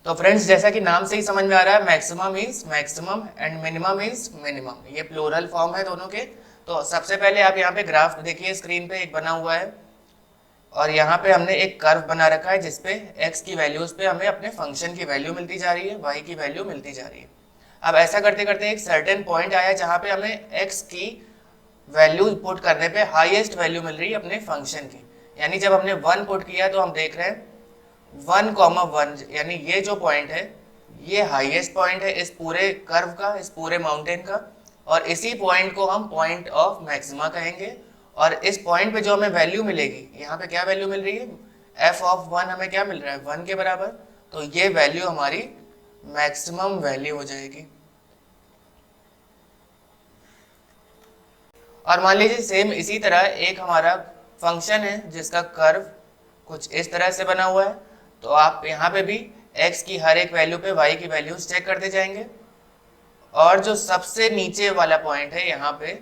तो फ्रेंड्स जैसा कि नाम से ही समझ में आ रहा है, maximum means maximum and minimum means minimum, ये प्लूरल फॉर्म है दोनों के। तो सबसे पहले आप यहाँ पे ग्राफ देखिए, स्क्रीन पे एक बना हुआ है और यहाँ पे हमने एक कर्व बना रखा है जिसपे x की वैल्यूज पे हमें अपने फंक्शन की वैल्यू मिलती जा रही है, y की वैल्यू मिलती जा रही है। अब ऐसा करते करते एक सर्टेन पॉइंट आया जहाँ पे हमें x की वैल्यू पुट करने पे हाईएस्ट वैल्यू मिल रही है अपने फंक्शन की। यानी जब हमने 1 पुट किया तो हम देख रहे हैं 1,1, यानी ये जो पॉइंट है ये हाईएस्ट पॉइंट है इस पूरे कर्व का, इस पूरे माउंटेन का। और इसी पॉइंट को हम पॉइंट ऑफ मैक्सिमा कहेंगे। और इस पॉइंट पे जो हमें वैल्यू मिलेगी, यहाँ पे क्या वैल्यू मिल रही है, f ऑफ 1 हमें क्या मिल रहा है, 1 के बराबर। तो ये वैल्यू हमारी मैक्सिमम वैल्यू हो जाएगी। और मान लीजिए सेम इसी तरह एक हमारा फंक्शन है जिसका कर्व कुछ इस तरह से बना हुआ है। तो आप यहाँ पे भी x की हर एक वैल्यू पे y की वैल्यूज चेक करते जाएंगे। और जो सबसे नीचे वाला पॉइंट है यहाँ पे,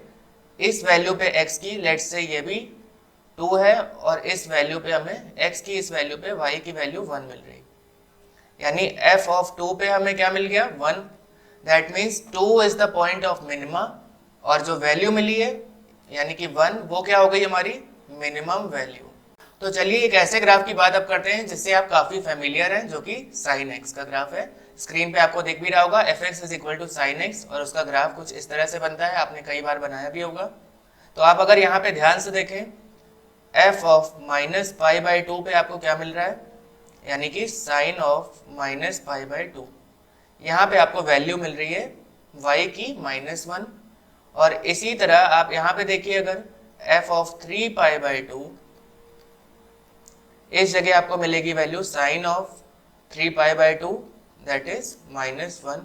इस वैल्यू पे x की, लेट्स से ये भी 2 है और इस वैल्यू पे हमें x की इस वैल्यू पे y की वैल्यू 1 मिल रही है। यानी f ऑफ 2 पे हमें क्या मिल गया, 1। That means 2 is the point of minima. और जो वैल्यू मिली है यानी कि 1, वो क्या हो गई हमारी मिनिमम वैल्यू। तो चलिए एक ऐसे ग्राफ की बात अब करते हैं जिससे आप काफी फेमिलियर हैं, जो कि साइन एक्स का ग्राफ है। स्क्रीन पे आपको दिख भी रहा होगा fx is equal to sine x, और उसका ग्राफ कुछ इस तरह से बनता है, आपने कई बार बनाया भी होगा। तो आप अगर यहाँ पे ध्यान से देखें, f of minus pi by 2 पे आपको क्या मिल रहा है, यानी कि sine of minus pi by 2। यहाँ पे आपको वैल्यू मिल रही है y की -1। और इसी तरह आप यहाँ पे देखिए, अगर f ऑफ 3 पाई बाई 2, इस जगह आपको मिलेगी value sine of 3 pi by 2, that is -1।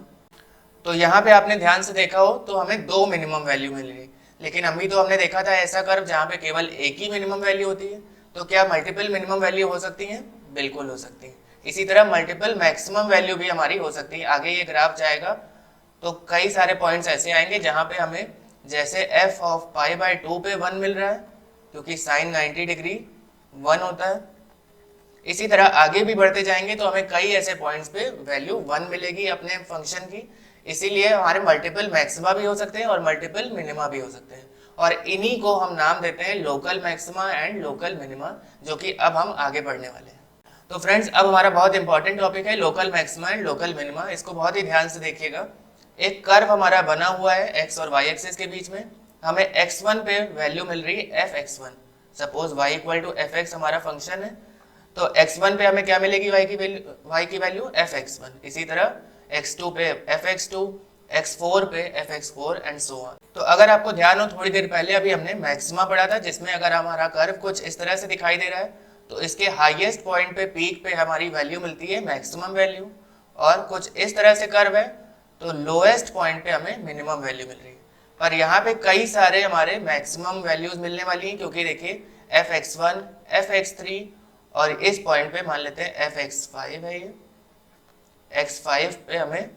तो यहाँ पे आपने ध्यान से देखा हो तो हमें 2 मिनिमम वैल्यू मिल रही है। लेकिन अभी तो हमने देखा था ऐसा कर्व जहाँ पे केवल एक ही मिनिमम वैल्यू होती है। तो क्या मल्टीपल मिनिमम वैल्यू हो सकती है, बिल्कुल हो सकती है। इसी तरह मल्टीपल मैक्सिमम वैल्यू भी हमारी हो सकती है। आगे ये ग्राफ जाएगा तो कई सारे पॉइंट्स ऐसे आएंगे जहाँ पे हमें, जैसे f ऑफ पाई बाई 2 पे 1 मिल रहा है क्योंकि साइन 90 डिग्री 1 होता है। इसी तरह आगे भी बढ़ते जाएंगे तो हमें कई ऐसे पॉइंट्स पे वैल्यू 1 मिलेगी अपने फंक्शन की। इसीलिए हमारे मल्टीपल मैक्सिमा भी हो सकते हैं और मल्टीपल मिनिमा भी हो सकते हैं। और इन्हीं को हम नाम देते हैं local maxima and local minima, जो कि अब हम आगे बढ़ने वाले हैं। तो फ्रेंड्स अब हमारा बहुत इंपॉर्टेंट टॉपिक है local maxima and local minima. इसको बहुत ही ध्यान से देखिएगा। एक कर्व हमारा बना हुआ है x और y एक्सिस के बीच में। हमें x1 पे वैल्यू मिल रही है fx1। Suppose y equal to fx हमारा फंक्शन है, तो x1 पे हमें क्या मिलेगी, y की वैल्यू fx1। इसी तरह x2 पे fx2, x4 पे fx4 एंड सो ऑन। तो अगर आपको ध्यान हो, थोड़ी देर पहले अभी हमने मैक्सिमा पढ़ा था जिसमें अगर हमारा कर्व कुछ इस तरह से दिखाई दे रहा है तो इसके हाईएस्ट पॉइंट पे, पीक पे हमारी वैल्यू मिलती है मैक्सिमम वैल्यू। और कुछ इस तरह से कर्व है तो लोएस्ट पॉइंट पे हमें मिनिमम वैल्यू मिल रही है। पर यहाँ पे कई सारे हमारे मैक्सिमम वैल्यूज मिलने वाली हैं, क्योंकि देखिए fx1, fx3 और इस पॉइंट पे मान लेते हैं fx5 है, ये x5 पे हमें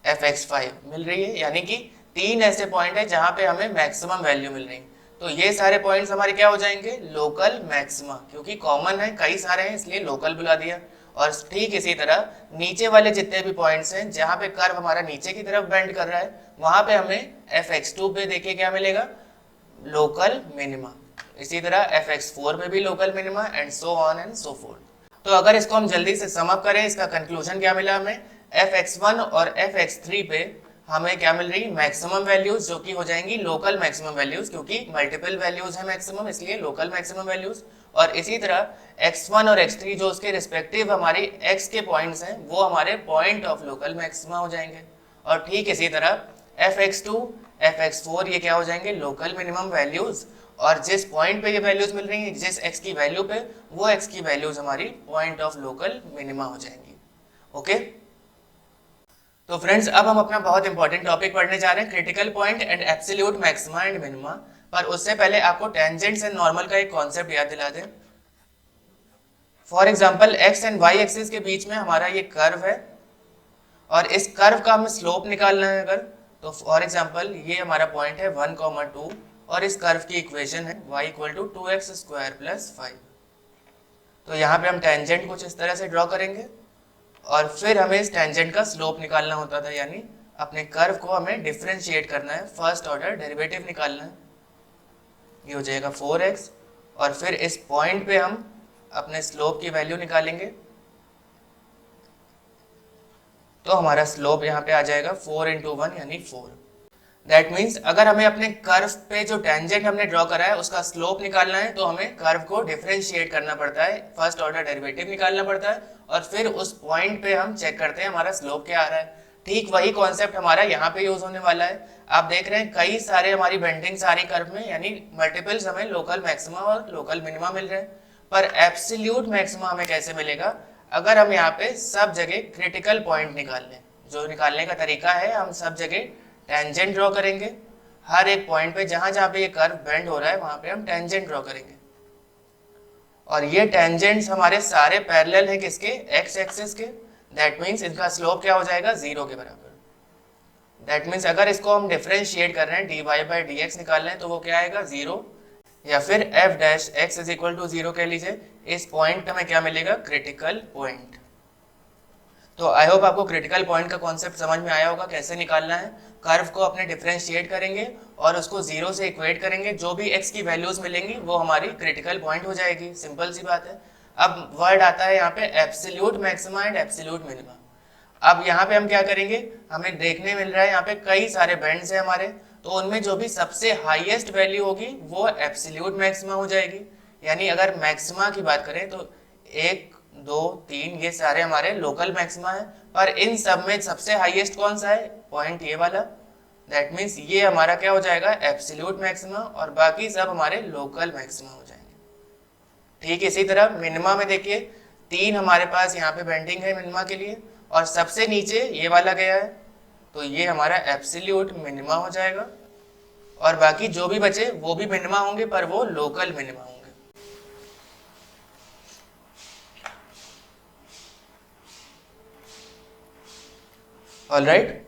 fx5 मिल रही है। यानी कि 3 ऐसे पॉइंट है जहाँ पे हमें मैक्सिमम वैल्यू मिल रही है। तो ये सारे पॉइंट्स हमारे क्या हो जाएंगे, लोकल मैक्सिमा, क्योंकि कॉमन है, कई सारे हैं इसलिए लोकल बुला दिया। और ठीक इसी तरह नीचे वाले जितने भी पॉइंट्स हैं जहाँ पे कर्व हमारा नीचे की तरफ बेंड कर रहा है, वहां पे हमें fx2 पे देखिए क्या मिलेगा, लोकल मिनिमा। इसी तरह fx4 में भी local minima and so on and so fourth. तो अगर इसको हम जल्दी से सम अप करें, इसका कंक्लूजन क्या मिला हमें, fx1 और fx3 पे हमें क्या मिल रही, मैक्सिमम वैल्यूज, जो कि हो जाएंगी लोकल मैक्सिमम वैल्यूज, क्योंकि मल्टीपल वैल्यूज है मैक्सिमम, इसलिए लोकल मैक्सिमम वैल्यूज। और इसी तरह x1 और x3 जो उसके रिस्पेक्टिव हमारी x के पॉइंट्स हैं, वो हमारे पॉइंट ऑफ लोकल मैक्सिमा हो जाएंगे। और ठीक इसी तरह fx2, fx4 ये क्या हो जाएंगे, लोकल मिनिमम वैल्यूज। और जिस पॉइंट पे ये वैल्यूज मिल रही हैं, जिस x की वैल्यू पे, वो x की वैल्यूज हमारी पॉइंट ऑफ लोकल मिनिमा हो जाएंगी। ओके, तो फ्रेंड्स अब हम अपना बहुत इंपॉर्टेंट टॉपिक पढ़ने जा रहे हैं, critical point and absolute maxima and minima. पर उससे पहले आपको टेंजेंट्स एंड नॉर्मल का एक कॉन्सेप्ट याद दिला दें। For example x and y axis के बीच में हमारा ये कर्व है और इस कर्व का हमें स्लोप निकालना है अगर, तो फॉर एग्जाम्पल ये हमारा पॉइंट है 1,2 और इस कर्व की इक्वेशन है y इक्वल टू 2x² + 5। तो यहाँ पे हम टेंजेंट कुछ इस तरह से ड्रॉ करेंगे और फिर हमें इस टेंजेंट का स्लोप निकालना होता था, यानी अपने कर्व को हमें डिफरेंशिएट करना है, फर्स्ट ऑर्डर डेरिवेटिव निकालना है। ये हो जाएगा 4x और फिर इस पॉइंट पे हम अपने स्लोप की वैल्यू निकालेंगे, तो हमारा स्लोप यहाँ पे आ जाएगा 4 इंटू 1 यानी 4। दैट मीन्स अगर हमें अपने कर्व पे जो टेंजेंट हमने ड्रॉ करा है उसका स्लोप निकालना है तो हमें कर्व को डिफरेंशिएट करना पड़ता है, फर्स्ट ऑर्डर डेरिवेटिव निकालना पड़ता है और फिर उस पॉइंट पे हम चेक करते हैं हमारा स्लोप क्या आ रहा है। ठीक वही कॉन्सेप्ट हमारा यहाँ पे यूज होने वाला है। आप देख रहे हैं कई सारे हमारी बेंडिंग्स आ रही कर्व में, यानी मल्टीपल्स हमें लोकल मैक्सिमा और लोकल मिनिमा मिल रहे हैं, पर एब्सोल्यूट मैक्सिमा हमें कैसे मिलेगा? अगर हम यहाँ पे सब जगह क्रिटिकल पॉइंट निकाल लें। जो निकालने का तरीका है, हम सब जगह टेंजेंट ड्रॉ करेंगे, हर एक पॉइंट पे जहां जहां पे ये कर्व बेंड हो रहा है वहां पे हम टेंजेंट ड्रॉ करेंगे और ये टेंजेंट्स हमारे सारे पैरेलल है किसके? एक्स एक्सिस के। दैट मीन्स इनका स्लोप क्या हो जाएगा? 0 के बराबर। दैट मीन्स अगर इसको हम डिफरेंशिएट कर रहे हैं, dy बाई डी एक्स निकाल रहे हैं, तो वो क्या आएगा? 0, या फिर f dash x is equal to 0 कह लीजिए। इस पॉइंट पे हमें क्या मिलेगा? Critical point. तो आई होप आपको क्रिटिकल पॉइंट का कॉन्सेप्ट समझ में आया होगा, कैसे निकालना है। कर्व को अपने डिफरेंशिएट करेंगे और उसको 0 से इक्वेट करेंगे, जो भी x की वैल्यूज मिलेंगी वो हमारी क्रिटिकल पॉइंट हो जाएगी। सिंपल सी बात है। अब वर्ड आता है यहाँ पे absolute maxima and absolute minima. अब यहाँ पे हम क्या करेंगे? हमें देखने मिल रहा है यहाँ पे कई सारे बैंड्स हैं हमारे, तो उनमें जो भी सबसे हाईएस्ट वैल्यू होगी वो एब्सोल्यूट मैक्सिमा हो जाएगी। यानी अगर मैक्सिमा की बात करें तो 1, 2, 3 ये सारे हमारे लोकल मैक्सिमा है, पर इन सब में सबसे हाईएस्ट कौन सा है? पॉइंट ये वाला। दैट मीन्स ये हमारा क्या हो जाएगा? एब्सोल्यूट मैक्सिमा, और बाकी सब हमारे लोकल मैक्सिमा हो जाएंगे। ठीक इसी तरह मिनिमा में देखिए 3 हमारे पास यहाँ पे बेंडिंग है मिनिमा के लिए, और सबसे नीचे ये वाला गया है, तो ये हमारा एब्सोल्यूट मिनिमा हो जाएगा, और बाकी जो भी बचे वो भी मिनिमा होंगे पर वो लोकल मिनिमा होंगे। ऑलराइट,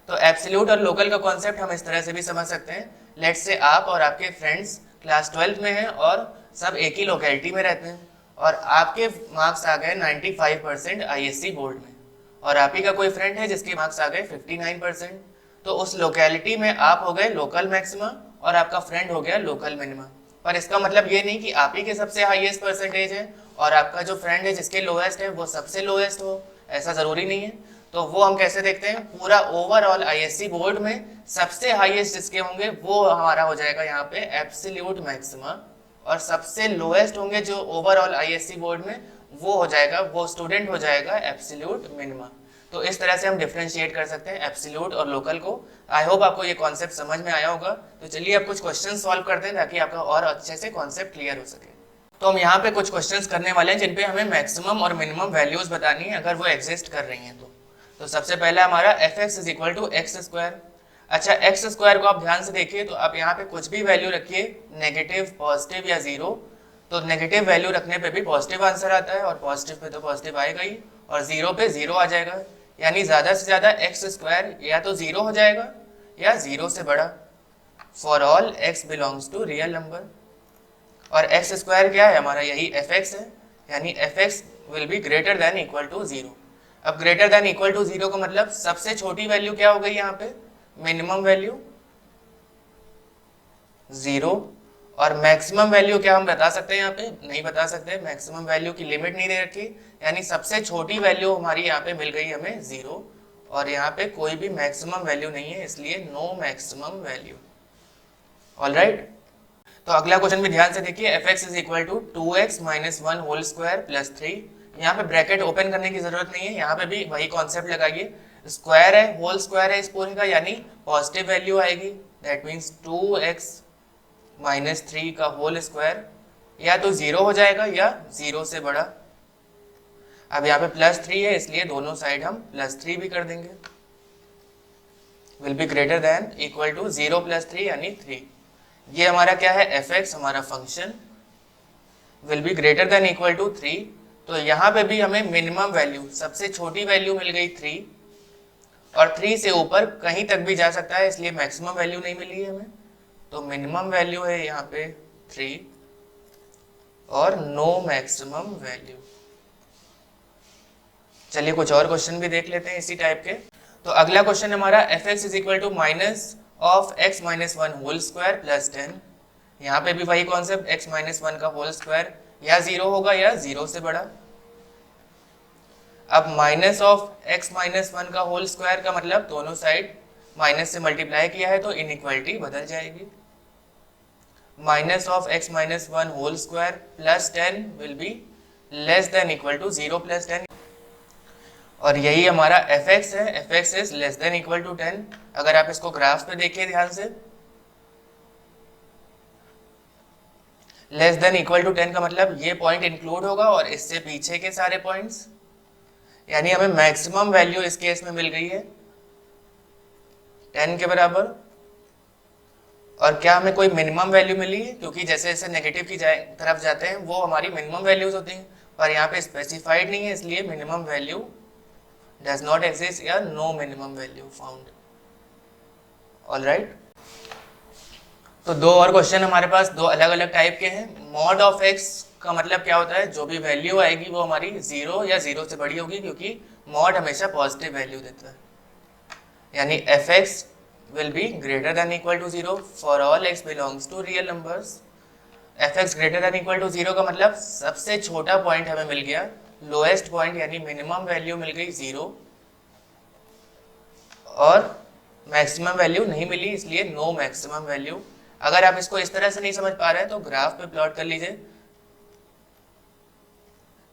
तो एब्सोल्यूट और लोकल का कॉन्सेप्ट हम इस तरह से भी समझ सकते हैं। लेट्स से आप और आपके फ्रेंड्स क्लास 12 में हैं और सब एक ही लोकेलिटी में रहते हैं, और आपके मार्क्स आ गए 95% आईएससी बोर्ड में, और आप ही का कोई फ्रेंड है जिसके मार्क्स आ गए 59%, तो उस लोकेलिटी में आप हो गए लोकल मैक्सिमा और आपका फ्रेंड हो गया लोकल मिनिमा। पर इसका मतलब ये नहीं कि आप ही के सबसे हाईएस्ट परसेंटेज है और आपका जो फ्रेंड है जिसके लोएस्ट है वो सबसे लोएस्ट हो, ऐसा जरूरी नहीं है। तो वो हम कैसे देखते हैं? पूरा ओवरऑल आईएससी बोर्ड में सबसे हाईएस्ट जिसके होंगे वो हमारा हो जाएगा यहाँ पे एब्सोल्यूट मैक्सिमा, और सबसे लोएस्ट होंगे जो ओवरऑल आईएससी बोर्ड में वो हो जाएगा, वो स्टूडेंट हो जाएगा एब्सोल्यूट मिनिमा। तो इस तरह से हम डिफरेंशिएट कर सकते हैं एब्सोल्यूट और लोकल को। आई होप आपको ये कॉन्सेप्ट समझ में आया होगा। तो चलिए अब कुछ क्वेश्चन सॉल्व करते हैं ताकि आपका और अच्छे से कॉन्सेप्ट क्लियर हो सके। तो हम यहाँ पे कुछ क्वेश्चंस करने वाले हैं जिन पे हमें मैक्सिमम और मिनिमम वैल्यूज बतानी है अगर वो एग्जिस्ट कर रही हैं तो सबसे पहला हमारा fx is equal to x square. अच्छा, एक्स स्क्वायर को आप ध्यान से देखिए तो आप यहाँ पे कुछ भी वैल्यू रखिए, नेगेटिव, पॉजिटिव या जीरो, तो नेगेटिव वैल्यू रखने पे भी पॉजिटिव आंसर आता है और पॉजिटिव पे तो पॉजिटिव आएगा ही, और जीरो पे जीरो आ जाएगा। यानी ज्यादा से ज्यादा एक्स स्क्वायर या तो जीरो हो जाएगा या जीरो से बड़ा, for all x belongs to real number. और एक्स स्क्वायर क्या है? हमारा यही एफ एक्स है, यानी f x will be greater than equal to zero. अब greater than equal to zero का मतलब सबसे छोटी वैल्यू क्या हो गई यहाँ पे? मिनिमम वैल्यू जीरो, और मैक्सिमम वैल्यू क्या हम बता सकते हैं यहाँ पे? नहीं बता सकते, मैक्सिमम वैल्यू की लिमिट नहीं दे रखी, यानी सबसे छोटी वैल्यू हमारी यहाँ पे मिल गई हमें जीरो, और यहाँ पे कोई भी मैक्सिमम वैल्यू नहीं है, इसलिए नो मैक्सिमम वैल्यू। ऑलराइट, तो अगला क्वेश्चन भी ध्यान से देखिए, f x is equal to 2x minus 1 whole square plus 3। यहाँ पे ब्रैकेट ओपन करने की जरूरत नहीं है, यहाँ पे भी वही कॉन्सेप्ट लगाइए, स्क्वायर है, होल स्क्वायर है इस पूरे का, यानी पॉजिटिव वैल्यू आएगी। दैट मीन्स 2x माइनस 3 का होल स्क्वायर या तो जीरो हो जाएगा या जीरो से बड़ा। अब यहाँ पे प्लस 3 है इसलिए दोनों साइड हम प्लस 3 भी कर देंगे, will be greater than equal to 0 plus 3 यानी 3। ये हमारा क्या है? एफ एक्स हमारा function will be greater than equal to 3। तो यहाँ पे भी हमें मिनिमम वैल्यू, सबसे छोटी वैल्यू मिल गई 3, और 3 से ऊपर कहीं तक भी जा सकता है, इसलिए मैक्सिमम वैल्यू नहीं मिली है हमें। तो मिनिमम वैल्यू है यहाँ पे 3 और नो मैक्सिमम वैल्यू। चलिए कुछ और क्वेश्चन भी देख लेते हैं इसी टाइप के। तो अगला क्वेश्चन हमारा f x is equal to minus of x minus one whole square plus 10। यहाँ पे भी वही कॉन्सेप्ट, एक्स माइनस वन का होल स्क्वायर या जीरो होगा या जीरो से बड़ा। अब minus of x minus one का होल स्क्वायर का मतलब दोनों साइड माइनस से मल्टीप्लाई किया है तो इनइक्वालिटी बदल जाएगी। Minus of x minus one whole square plus 10 will be less than equal to 0 plus 10, और यही हमारा एफ एक्स है, f x is less than equal to 10। अगर आप इसको ग्राफ पे देखिए ध्यान से, लेस देन इक्वल टू 10 का मतलब ये पॉइंट इंक्लूड होगा और इससे पीछे के सारे पॉइंट्स, यानी हमें मैक्सिमम वैल्यू इस केस में मिल गई है 10 के बराबर। और क्या हमें कोई मिनिमम वैल्यू मिली है, क्योंकि जैसे जैसे नेगेटिव की तरफ जाते हैं वो हमारी मिनिमम वैल्यूज होती हैं, पर यहाँ पे स्पेसिफाइड नहीं है, इसलिए minimum value does not exist या no minimum value found. Alright, तो दो और क्वेश्चन हमारे पास दो अलग अलग टाइप के हैं। मॉड ऑफ एक्स का मतलब क्या होता है, जो भी वैल्यू आएगी वो हमारी जीरो या जीरो से बड़ी होगी, क्योंकि मॉड हमेशा पॉजिटिव वैल्यू देता है। यानी f x will be greater than equal to 0 for all x belongs to real numbers। fx greater than equal to 0 का मतलब सबसे छोटा पॉइंट हमें मिल गया, लोएस्ट पॉइंट यानी मिनिमम वैल्यू मिल गई 0, और मैक्सिमम वैल्यू नहीं मिली, इसलिए नो मैक्सिमम वैल्यू। अगर आप इसको इस तरह से नहीं समझ पा रहे हैं तो ग्राफ पे प्लॉट कर लीजिए।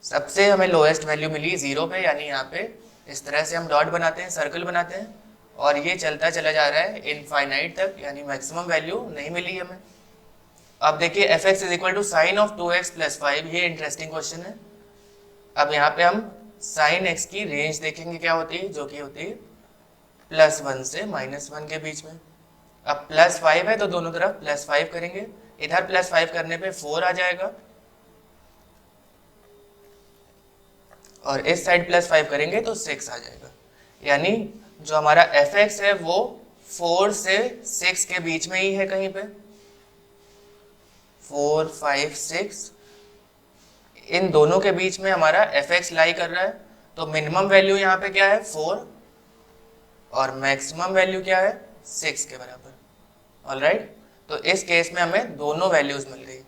सबसे हमें लोएस्ट वैल्यू मिली 0 पे, यानी यहाँ पे इस तरह से हम डॉट बनाते हैं, सर्कल बनाते हैं, और ये चलता चला जा रहा है इनफाइनाइट तक, यानी मैक्सिमम वैल्यू नहीं मिली हमें। अब देखिए f x is equal to sine of 2x plus 5, ये इंटरेस्टिंग क्वेश्चन है। अब यहाँ पे हम साइन x की रेंज देखेंगे क्या होती है, जो कि होती है +1 से -1 के बीच में। अब +5 है तो दोनों तरफ +5 करेंगे, इधर +5 करने पे 4 आ जाएगा, और इस साइड +5 करेंगे तो 6 आ जाएगा। यानी जो हमारा एफ एक्स है वो 4 से 6 के बीच में ही है, कहीं पे 4, 5, 6 इन दोनों के बीच में हमारा एफ एक्स लाई कर रहा है। तो मिनिमम वैल्यू यहाँ पे क्या है 4, और मैक्सिमम वैल्यू क्या है 6 के बराबर। ऑलराइट, तो इस केस में हमें दोनों वैल्यूज मिल गई।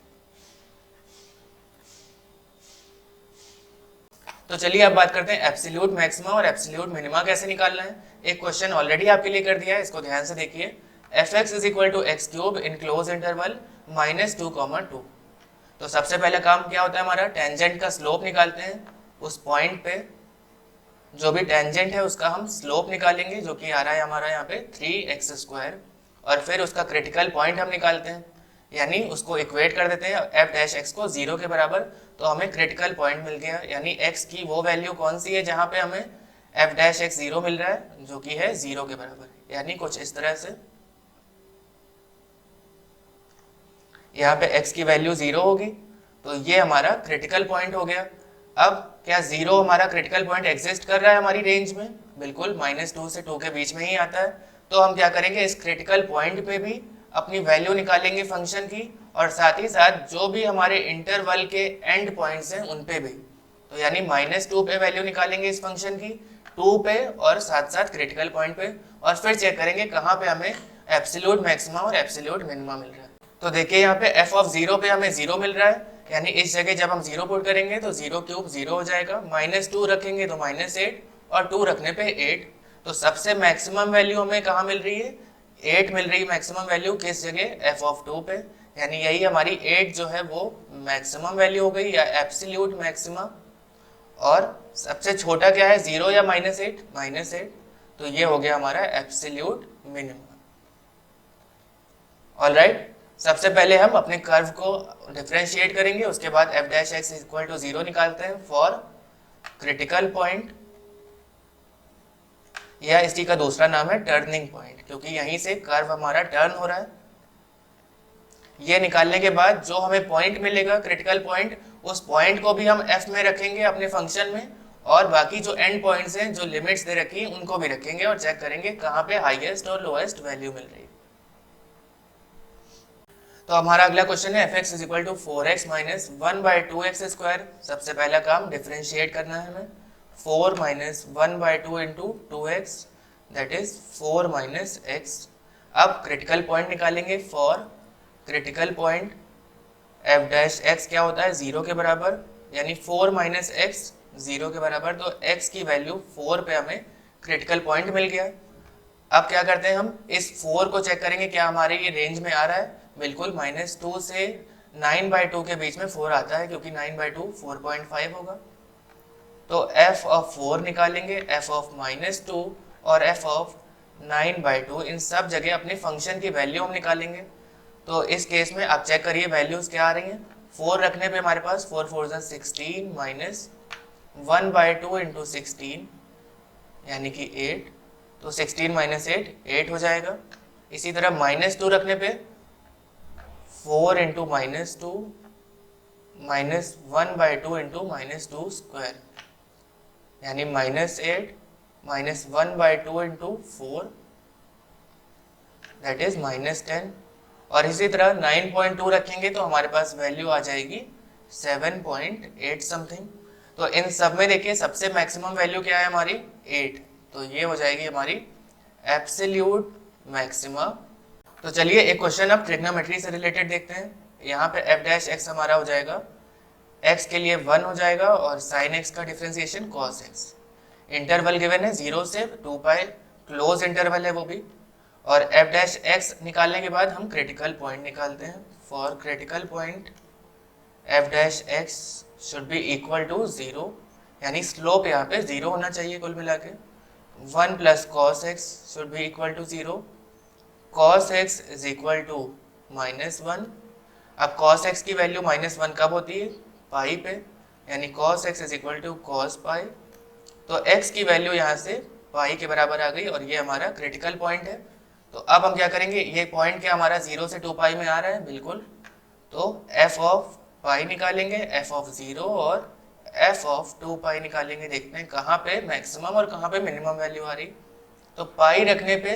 तो चलिए अब बात करते हैं एब्सोल्यूट मैक्सिमा और एब्सोल्यूट मिनिमा कैसे निकालना है। एक क्वेश्चन ऑलरेडी आपके लिए कर दिया है, इसको ध्यान से देखिए। F x is equal to x cube in close interval -2, तो सबसे पहला काम क्या होता है हमारा, टेंजेंट का स्लोप निकालते हैं। उस पॉइंट पे जो भी टेंजेंट है उसका हम स्लोप निकालेंगे, जो कि आ रहा है हमारा यहाँ पे 3x², और फिर उसका क्रिटिकल पॉइंट हम निकालते हैं, यानी उसको इक्वेट कर देते हैं एफ डैश एक्स को 0 के बराबर, तो हमें क्रिटिकल पॉइंट मिल गया। यानी x की वो वैल्यू कौन सी है जहाँ पे हमें एफ डैश एक्स 0 मिल रहा है, जो कि है 0 के बराबर। यानी कुछ इस तरह से यहाँ पे x की वैल्यू 0 होगी, तो ये हमारा क्रिटिकल पॉइंट हो गया। अब क्या 0 हमारा क्रिटिकल पॉइंट एग्जिस्ट कर रहा है हमारी रेंज में, बिल्कुल -2 से 2 के बीच में ही आता है। तो हम क्या करेंगे, इस क्रिटिकल पॉइंट पे भी अपनी वैल्यू निकालेंगे फंक्शन की, और साथ ही साथ जो भी हमारे इंटरवल के एंड पॉइंट्स हैं उन पे भी। तो यानी -2 पे वैल्यू निकालेंगे इस फंक्शन की, 2 पे और साथ साथ क्रिटिकल पॉइंट पे, और फिर चेक करेंगे कहाँ पे हमें एब्सोल्यूट मैक्सिमा और एब्सोल्यूट मिनिमा मिल रहा है। तो देखिए यहाँ पे एफ ऑफ 0 पे हमें 0 मिल रहा है, यानी इस जगह जब हम 0 पुट करेंगे तो 0 क्यूब 0 हो जाएगा, -2 रखेंगे तो -8, और 2 रखने पे 8। तो सबसे मैक्सिमम वैल्यू हमें कहाँ मिल रही है, 8 मिल रही है मैक्सिमम वैल्यू, किस जगह, एफ ऑफ 2 पे। यानी यही हमारी 8 जो है वो मैक्सिमम वैल्यू हो गई, या एब्सोल्यूट मैक्सिमा। और सबसे छोटा क्या है, 0 या -8, -8, तो ये हो गया हमारा एब्सोल्यूट मिनिमम। ऑलराइट, सबसे पहले हम अपने कर्व को डिफरेंशिएट करेंगे, उसके बाद f dash x equal to 0 निकालते हैं फॉर क्रिटिकल पॉइंट, या इसी का दूसरा नाम है टर्निंग पॉइंट, क्योंकि यहीं से कर्व हमारा टर्न हो रहा है। ये निकालने के बाद जो हमें पॉइंट मिलेगा क्रिटिकल पॉइंट, उस पॉइंट को भी हम एफ में रखेंगे अपने फंक्शन में, और बाकी जो एंड पॉइंट्स हैं, जो लिमिट्स दे रखी हैं, उनको भी रखेंगे, और चेक करेंगे कहाँ पे हाईएस्ट और लोएस्ट वैल्यू मिल रही है। तो हमारा अगला क्वेश्चन है f x is equal to 4x - 1/2x²। सबसे पहला काम डिफरेंशिएट करना है हमें 4 minus 1/2 into 2x that is 4 minus x। अब क्रिटिकल पॉइंट निकालेंगे for critical point f dash x क्या होता है 0 के बराबर, यानी 4 माइनस x 0 के बराबर, तो x की वैल्यू 4 पे हमें क्रिटिकल पॉइंट मिल गया। अब क्या करते हैं, हम इस 4 को चेक करेंगे क्या हमारे ये रेंज में आ रहा है। बिल्कुल, -2 से 9/2 के बीच में 4 आता है, क्योंकि 9/2 4.5 होगा। तो f ऑफ 4 निकालेंगे, f ऑफ -2 और f ऑफ 9/2, इन सब जगह अपने फंक्शन की वैल्यू हम निकालेंगे। तो इस केस में आप चेक करिए वैल्यूज क्या आ रही हैं। 4 रखने पे हमारे पास 4 4 16 माइनस 1/2 इंटू 16 यानी कि 8, तो 16 माइनस 8 हो जाएगा। इसी तरह -2 रखने पे 4 इंटू -2 माइनस 1/2 इंटू -2 स्क्वायर यानी -8 माइनस 1/2 इंटू 4 दैट इज -10। और इसी तरह 9.2 रखेंगे तो हमारे पास वैल्यू आ जाएगी 7.8 समथिंग। तो इन सब में देखिए सबसे मैक्सिमम वैल्यू क्या है हमारी 8, तो ये हो जाएगी हमारी एब्सोल्यूट मैक्सिमा। तो चलिए एक क्वेश्चन अब ट्रिग्नोमेट्री से रिलेटेड देखते हैं। यहाँ पे f डैश x हमारा हो जाएगा, x के लिए 1 हो जाएगा और sin x का differentiation cos x। Interval given है 0 से 2 पाई, क्लोज इंटरवल है वो भी। और f डैश x निकालने के बाद हम क्रिटिकल पॉइंट निकालते हैं। For critical point f dash x should be equal to 0, यानी स्लोप यहाँ पे 0 होना चाहिए कुल मिला के। 1 plus cos x should be equal to 0, cos x is equal to -1। अब cos x की वैल्यू -1 कब होती है, पाई पे, यानी cos x is equal to cos pi. तो x की वैल्यू यहाँ से पाई के बराबर आ गई और ये हमारा क्रिटिकल पॉइंट है। तो अब हम क्या करेंगे, ये पॉइंट क्या हमारा 0 से 2 पाई में आ रहा है, बिल्कुल। तो f ऑफ पाई निकालेंगे, f ऑफ 0 और f ऑफ 2 पाई निकालेंगे। देखते हैं कहाँ पे मैक्सिमम और कहाँ पे मिनिमम वैल्यू आ रही। तो पाई रखने पे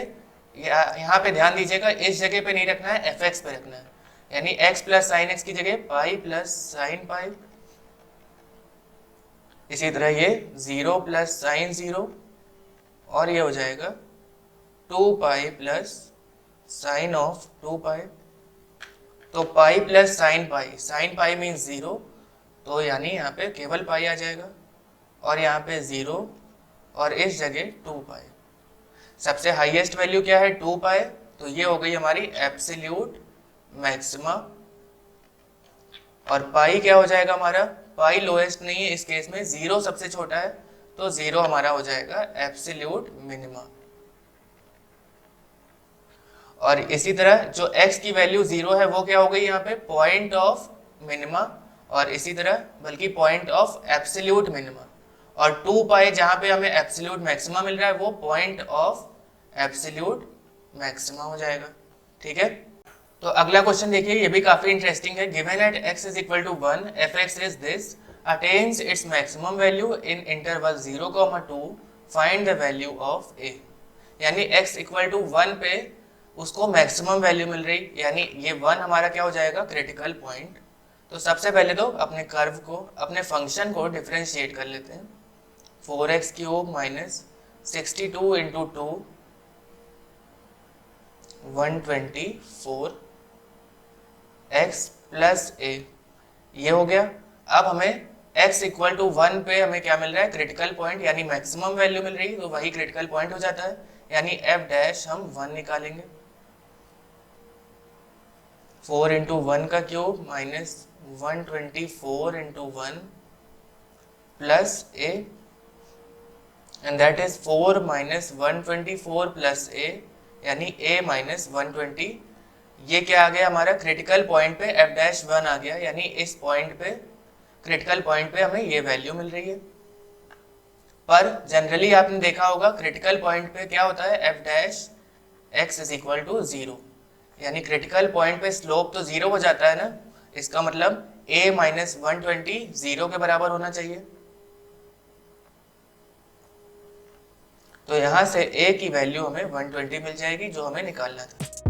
यहाँ पे ध्यान दीजिएगा, इस जगह पे नहीं रखना है, fx पे रखना है, यानी x प्लस साइन एक्स की जगह पाई प्लस साइन पाई। इसी तरह ये 0 प्लस साइन 0 और ये हो जाएगा 2 पाई प्लस साइन ऑफ 2 पाई। तो pi plus sine pi means 0, तो यानी यहाँ पे केवल पाई आ जाएगा और यहाँ पे 0 और इस जगह 2 पाई। सबसे हाईएस्ट वैल्यू क्या है 2 पाई, तो ये हो गई हमारी एब्सोल्यूट मैक्सिमा। और पाई क्या हो जाएगा हमारा, पाई लोएस्ट नहीं है इस केस में, 0 सबसे छोटा है, तो 0 हमारा हो जाएगा एब्सोल्यूट मिनिमा। और इसी तरह जो x की वैल्यू 0 है वो क्या हो गई यहाँ पे पॉइंट ऑफ मिनिमा, और इसी तरह बल्कि पॉइंट ऑफ एब्सोल्यूट मिनिमा। और 2 पाई जहाँ पे हमें एब्सोल्यूट मैक्सिमा मिल रहा है वो पॉइंट ऑफ एब्सोल्यूट मैक्सिमा हो जाएगा। ठीक है, तो अगला क्वेश्चन देखिए, ये भी काफी इंटरेस्टिंग है। Given at x is equal to 1 fx is this attains its maximum value in interval 0,2 find the value of a। यानी x इक्वल टू 1 पे उसको मैक्सिमम वैल्यू मिल रही, यानी ये 1 हमारा क्या हो जाएगा क्रिटिकल पॉइंट। तो सबसे पहले तो अपने कर्व को, अपने फंक्शन को डिफरेंशिएट कर लेते हैं। 4x cube minus 62 into 2 124 x plus a, ये हो गया। अब हमें x इक्वल टू 1 पे हमें क्या मिल रहा है क्रिटिकल पॉइंट, यानी मैक्सिमम वैल्यू मिल रही है, तो वही क्रिटिकल पॉइंट हो जाता है, यानी f डैश हम 1 निकालेंगे। 4 इंटू 1 का cube minus 124 into 1 plus a and that is 4 minus 124 plus a, यानी a माइनस 120। ये क्या आ गया हमारा क्रिटिकल पॉइंट पे f डैश 1 आ गया, यानी इस पॉइंट पे क्रिटिकल पॉइंट पे हमें ये वैल्यू मिल रही है। पर जनरली आपने देखा होगा क्रिटिकल पॉइंट पे क्या होता है f dash x is equal to 0, यानी क्रिटिकल पॉइंट पे स्लोप तो 0 हो जाता है ना, इसका मतलब a माइनस 120 0 के बराबर होना चाहिए। तो यहाँ से a की वैल्यू हमें 120 मिल जाएगी जो हमें निकालना था।